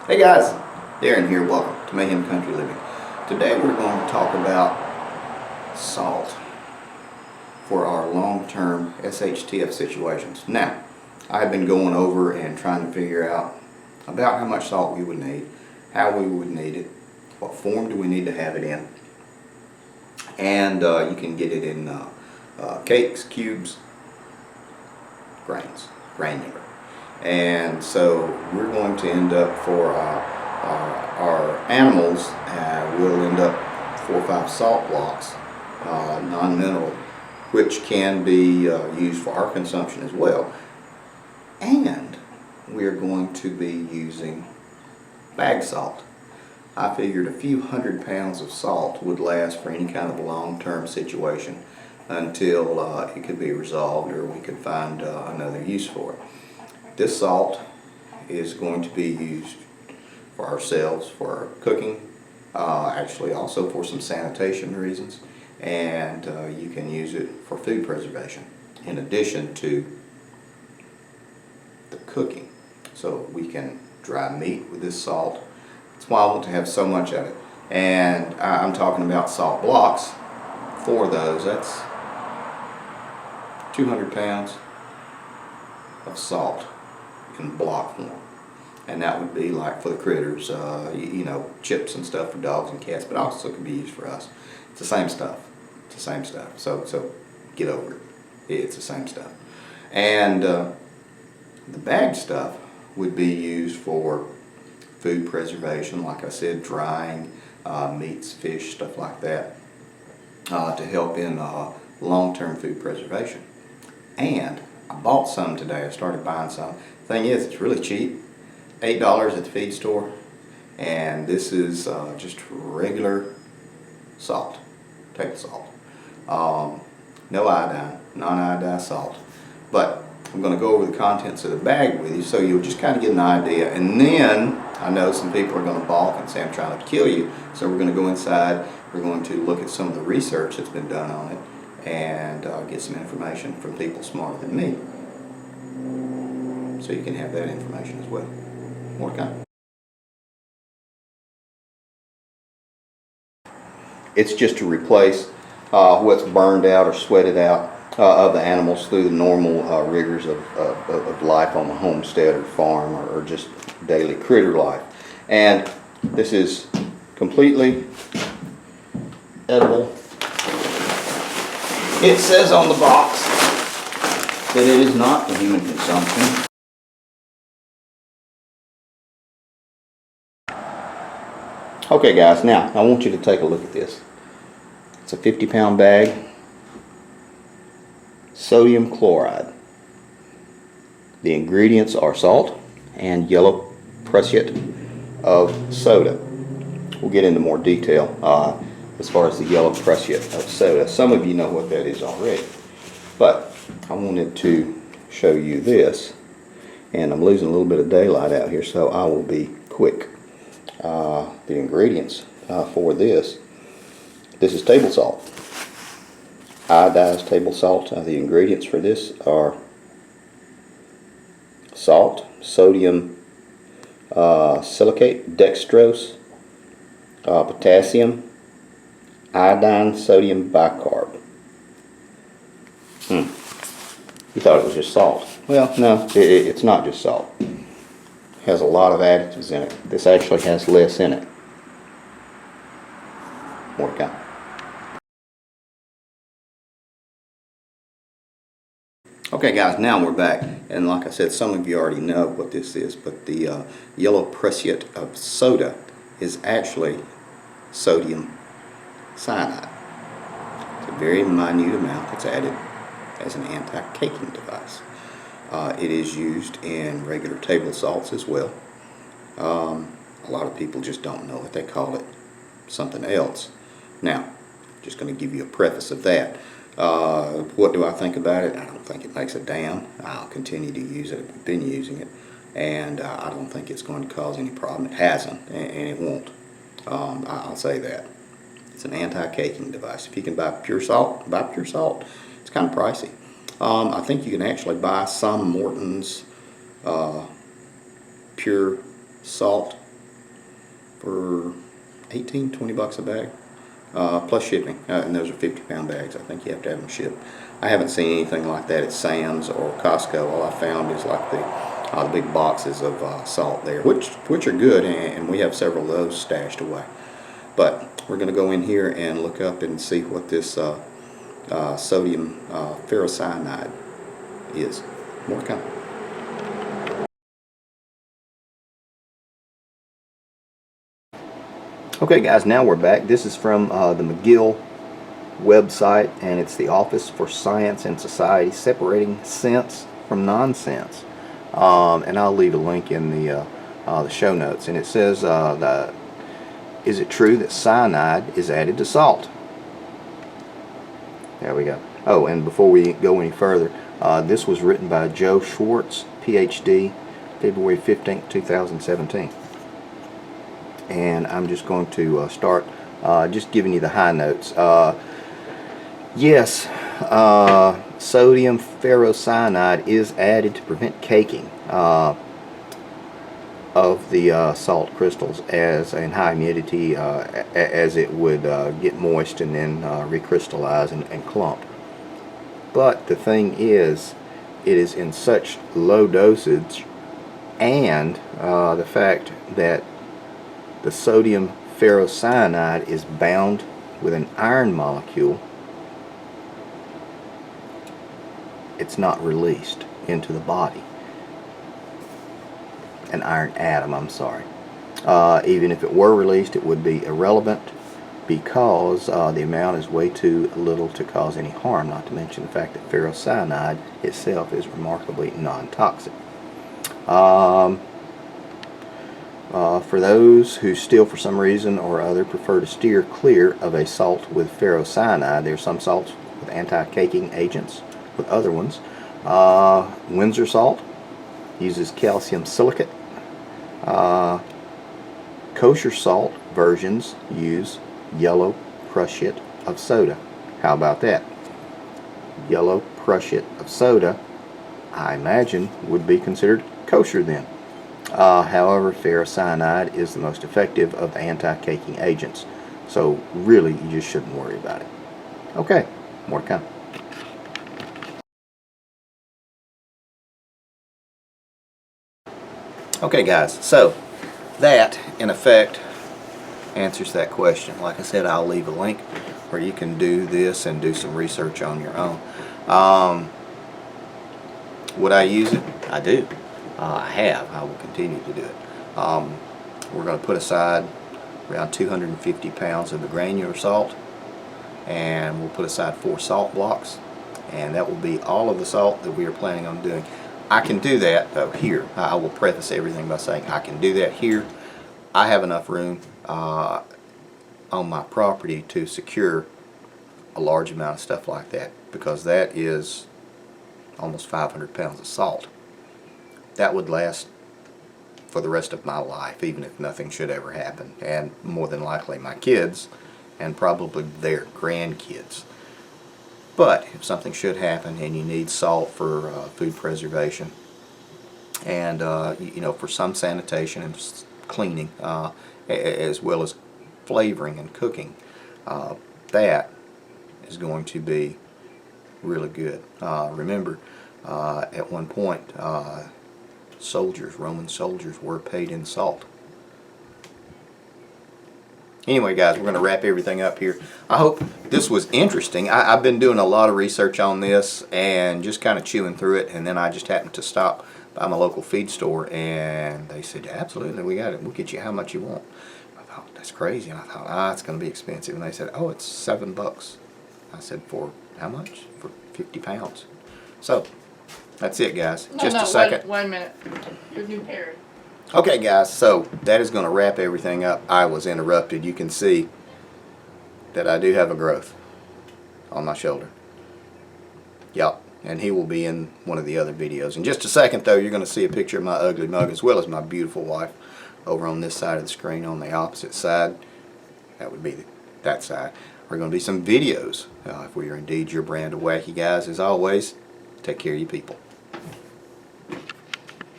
Hey guys, Darren here. Welcome to Mayhem Country Living. Today we're going to talk about salt for our long-term SHTF situations. Now, I've been going over and trying to figure out about how much salt we would need, how we would need it, what form do we need to have it in, and you can get it in cakes, cubes, granular. And so we're going to end up for our animals, we'll end up 4 or 5 salt blocks, non-mineral, which can be used for our consumption as well. And we're going to be using bag salt. I figured a few 100 pounds of salt would last for any kind of long-term situation until it could be resolved or we could find another use for it. This salt is going to be used for ourselves, for our cooking, actually also for some sanitation reasons, and you can use it for food preservation in addition to the cooking. So we can dry meat with this salt. That's why I want to have so much of it. And I'm talking about salt blocks. 4 of those, that's 200 pounds of salt in block form, and that would be like for the critters, you know, chips and stuff for dogs and cats, but also can be used for us. It's the same stuff. It's the same stuff. So get over it. It's the same stuff. And the bagged stuff would be used for food preservation, like I said, drying meats, fish, stuff like that, to help in long-term food preservation. And I bought some today. I started buying some. Thing is, it's really cheap, $8 at the feed store, and this is just regular salt, table salt. No iodine, non-iodized salt. But I'm going to go over the contents of the bag with you so you'll just kind of get an idea. And then I know some people are going to balk and say I'm trying to kill you, so we're going to go inside. We're going to look at some of the research that's been done on it and get some information from people smarter than me, so you can have that information as well. More to come. It's just to replace what's burned out or sweated out of the animals through the normal rigors of life on the homestead or farm or just daily critter life. And this is completely edible. It says on the box that it is not for human consumption. Okay guys, now I want you to take a look at this. It's a 50-pound bag. Sodium chloride. The ingredients are salt and yellow prussiate of soda. We'll get into more detail as far as the yellow prussiate of soda. Some of you know what that is already, but I wanted to show you this, and I'm losing a little bit of daylight out here, so I will be quick. The ingredients for this is table salt, iodized table salt. The ingredients for this are salt, sodium silicate, dextrose, potassium, iodine, sodium bicarb. You thought it was just salt. Well, no, it's not just salt. It has a lot of additives in it. This actually has less in it. More to come. Okay guys, now we're back, and like I said, some of you already know what this is, but the yellow prussiate of soda is actually sodium cyanide. It's a very minute amount that's added as an anti-caking device. It is used in regular table salts as well. A lot of people just don't know it. They call it something else. Now, just going to give you a preface of that. What do I think about it? I don't think it makes a damn. I'll continue to use it. I've been using it, and I don't think it's going to cause any problem. It hasn't, and it won't. I'll say that. It's an anti-caking device. If you can buy pure salt, buy pure salt. It's kind of pricey. I think you can actually buy some Morton's pure salt for 18, 20 bucks a bag, plus shipping. And those are 50-pound bags. I think you have to have them shipped. I haven't seen anything like that at Sam's or Costco. All I found is like the big boxes of salt there, which are good, and we have several of those stashed away. But we're going to go in here and look up and see what this sodium ferrocyanide is. More to come. Okay guys, now we're back. This is from the McGill website, and it's the Office for Science and Society, separating sense from nonsense. And I'll leave a link in the show notes. And it says, is it true that cyanide is added to salt? There we go. Oh, and before we go any further, this was written by Joe Schwartz, PhD, February 15th, 2017. And I'm just going to start just giving you the high notes. Yes, sodium ferrocyanide is added to prevent caking of the salt crystals as in high humidity, as it would get moist and then recrystallize and clump. But the thing is, it is in such low dosage, and the fact that the sodium ferrocyanide is bound with an iron molecule, it's not released into the body. An iron atom, I'm sorry. Even if it were released, it would be irrelevant because the amount is way too little to cause any harm, not to mention the fact that ferrocyanide itself is remarkably non-toxic. For those who still for some reason or other prefer to steer clear of a salt with ferrocyanide, there are some salts with anti-caking agents with other ones. Windsor salt uses calcium silicate. Kosher salt versions use yellow prussiate of soda. How about that? Yellow prussiate of soda, I imagine, would be considered kosher then. However, ferrocyanide is the most effective of the anti-caking agents, so really you just shouldn't worry about it. Okay, more to come. Okay guys, so that in effect answers that question. Like I said, I'll leave a link where you can do this and do some research on your own. Would I use it? I do. I have. I will continue to do it. We're going to put aside around 250 pounds of the granular salt, and we'll put aside 4 salt blocks, and that will be all of the salt that we are planning on doing. I can do that though here. I will preface everything by saying I can do that here. I have enough room on my property to secure a large amount of stuff like that, because that is almost 500 pounds of salt. That would last for the rest of my life, even if nothing should ever happen, and more than likely my kids and probably their grandkids. But if something should happen and you need salt for food preservation and you know, for some sanitation and cleaning, as well as flavoring and cooking, that is going to be really good. Remember, at one point Roman soldiers were paid in salt. Anyway guys, we're going to wrap everything up here. I hope this was interesting. I've been doing a lot of research on this and just kind of chewing through it, and then I just happened to stop by my local feed store and they said, absolutely, we got it. We'll get you how much you want. I thought, that's crazy. And I thought, it's going to be expensive. And they said, oh, it's $7. I said, for how much? For 50 pounds. So, that's it guys. Just a second. Wait a minute. Your new parrot. Okay guys, so that is going to wrap everything up. I was interrupted. You can see that I do have a growth on my shoulder. Yep, and he will be in one of the other videos. In just a second though, you're going to see a picture of my ugly mug as well as my beautiful wife over on this side of the screen. On the opposite side, that would be that side, are going to be some videos if we are indeed your brand of wacky guys. As always, take care of you people.